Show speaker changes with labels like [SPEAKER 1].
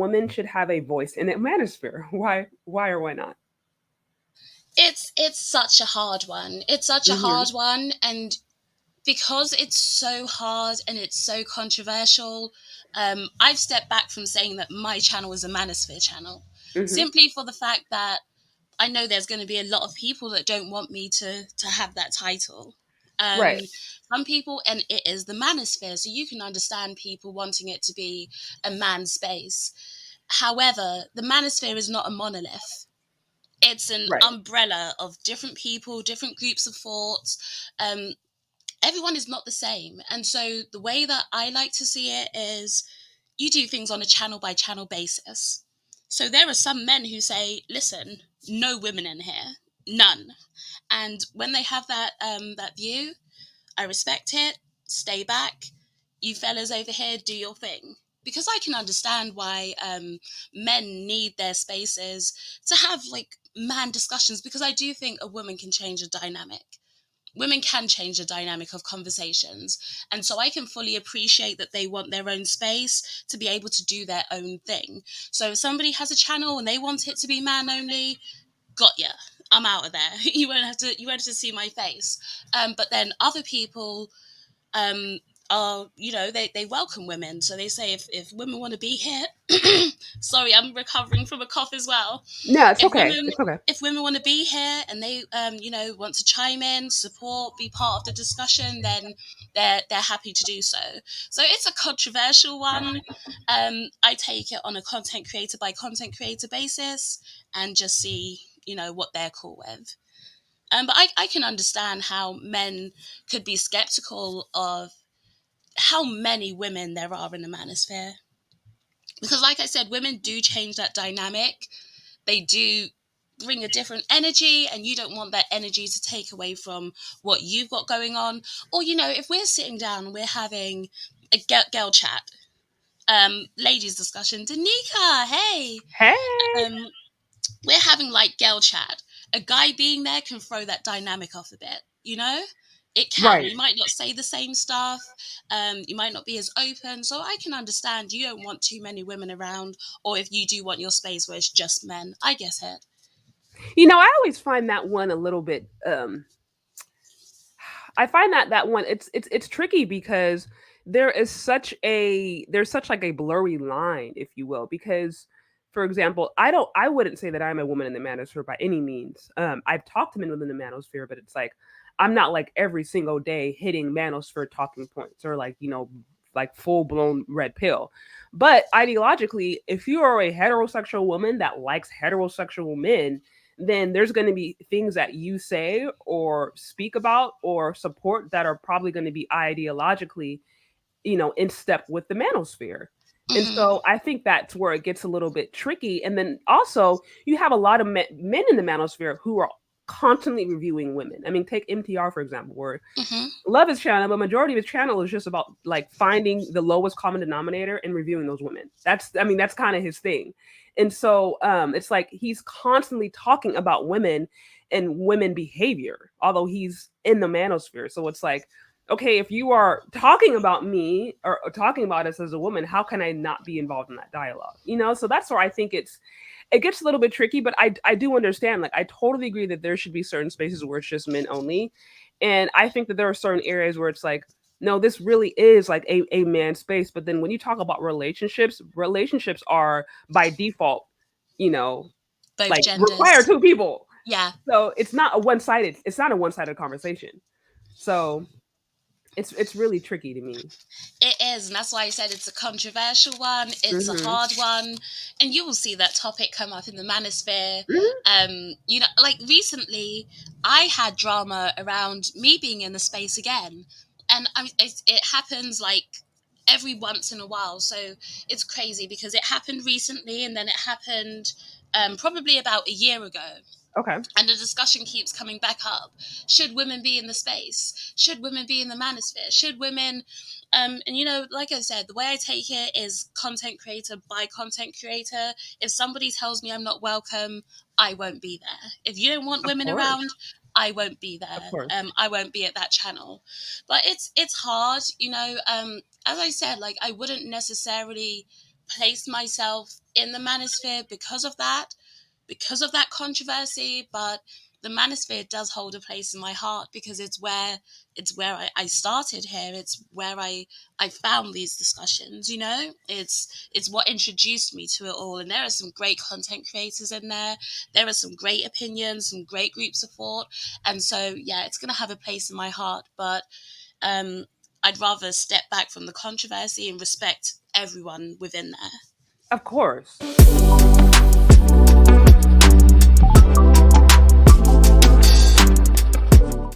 [SPEAKER 1] woman should have a voice in the manosphere. Why or why not?
[SPEAKER 2] It's such a hard one. It's such a
[SPEAKER 1] Mm-hmm.
[SPEAKER 2] hard one, and because it's so hard and it's so controversial, I've stepped back from saying that my channel is a Manosphere channel,
[SPEAKER 1] Mm-hmm.
[SPEAKER 2] simply for the fact that I know there's going to be a lot of people that don't want me to have that title.
[SPEAKER 1] Right.
[SPEAKER 2] Some people, and it is the Manosphere, so you can understand people wanting it to be a man space. However, the Manosphere is not a monolith. It's an
[SPEAKER 1] Right.
[SPEAKER 2] umbrella of different people, different groups of thoughts. Um, Everyone is not the same. And so the way that I like to see it is you do things on a channel by channel basis. So there are some men who say, listen, no women in here, none. And when they have that view, I respect it. Stay back. You fellas over here, do your thing. Because I can understand why men need their spaces to have like man discussions. Because I do think a woman can change a dynamic. Women can change the dynamic of conversations. And so I can fully appreciate that they want their own space to be able to do their own thing. So if somebody has a channel and they want it to be man only, got ya. I'm out of there. You won't have to see my face. But then other people um, are, they welcome women. So they say if women want to be here, sorry, I'm recovering from a cough as well.
[SPEAKER 1] No, it's
[SPEAKER 2] If
[SPEAKER 1] okay.
[SPEAKER 2] women
[SPEAKER 1] It's okay.
[SPEAKER 2] if women want to be here and they want to chime in, support, be part of the discussion, then they're happy to do so. So it's a controversial one. I take it on a content creator by content creator basis and just see what they're cool with. But I can understand how men could be skeptical of how many women there are in the manosphere. Because, like I said, women do change that dynamic. They do bring a different energy, and you don't want that energy to take away from what you've got going on. Or, if we're sitting down and we're having a girl chat, ladies discussion, Danica, hey,
[SPEAKER 1] Hey.
[SPEAKER 2] um, we're having like girl chat. A guy being there can throw that dynamic off a bit. It can.
[SPEAKER 1] Right.
[SPEAKER 2] You might not say the same stuff. You might not be as open. So I can understand you don't want too many women around, or if you do want your space where it's just men. I guess it.
[SPEAKER 1] I always find that one a little bit I find that one it's tricky because there's such like a blurry line, if you will, because for example, I wouldn't say that I'm a woman in the manosphere by any means. I've talked to men within the manosphere, but it's like I'm not like every single day hitting manosphere talking points or like, like full blown red pill. But ideologically, if you are a heterosexual woman that likes heterosexual men, then there's going to be things that you say or speak about or support that are probably going to be ideologically, in step with the manosphere. And
[SPEAKER 2] Hmm.
[SPEAKER 1] so I think that's where it gets a little bit tricky. And then also, you have a lot of men in the manosphere who are constantly reviewing women. I mean, take MTR, for example, where
[SPEAKER 2] Hmm.
[SPEAKER 1] love his channel, but majority of his channel is just about like finding the lowest common denominator and reviewing those women. That's kind of his thing. And so it's like he's constantly talking about women and women behavior, although he's in the manosphere. So it's like, okay, if you are talking about me or talking about us as a woman, how can I not be involved in that dialogue? So that's where I think it gets a little bit tricky, but I do understand. Like I totally agree that there should be certain spaces where it's just men only, and I think that there are certain areas where it's like, no, this really is like a man space. But then when you talk about relationships are by default, you know,
[SPEAKER 2] Both
[SPEAKER 1] like require
[SPEAKER 2] genders.
[SPEAKER 1] two people.
[SPEAKER 2] Yeah.
[SPEAKER 1] So it's not a one-sided conversation. So it's really tricky to me.
[SPEAKER 2] It is, and that's why I said it's a controversial one. It's a
[SPEAKER 1] Hmm.
[SPEAKER 2] hard one, and you will see that topic come up in the manosphere.
[SPEAKER 1] Hmm.
[SPEAKER 2] Like recently, I had drama around me being in the space again, and it happens like every once in a while. So it's crazy because it happened recently, and then it happened probably about a year ago.
[SPEAKER 1] Okay.
[SPEAKER 2] And the discussion keeps coming back up. Should women be in the space? Should women be in the manosphere? Should women and like I said, the way I take it is content creator by content creator. If somebody tells me I'm not welcome, I won't be there. If you don't want
[SPEAKER 1] Of
[SPEAKER 2] women
[SPEAKER 1] course.
[SPEAKER 2] around, I won't be
[SPEAKER 1] Of
[SPEAKER 2] there.
[SPEAKER 1] course.
[SPEAKER 2] I won't be at that channel. But it's hard. As I said, like I wouldn't necessarily placed myself in the manosphere because of that controversy. But the manosphere does hold a place in my heart because it's where I started here. It's where I found these discussions. It's what introduced me to it all. And there are some great content creators in there. There are some great opinions, some great groups of thought. And so yeah, it's gonna have a place in my heart. But um, I'd rather step back from the controversy and respect everyone within there.
[SPEAKER 1] Of course.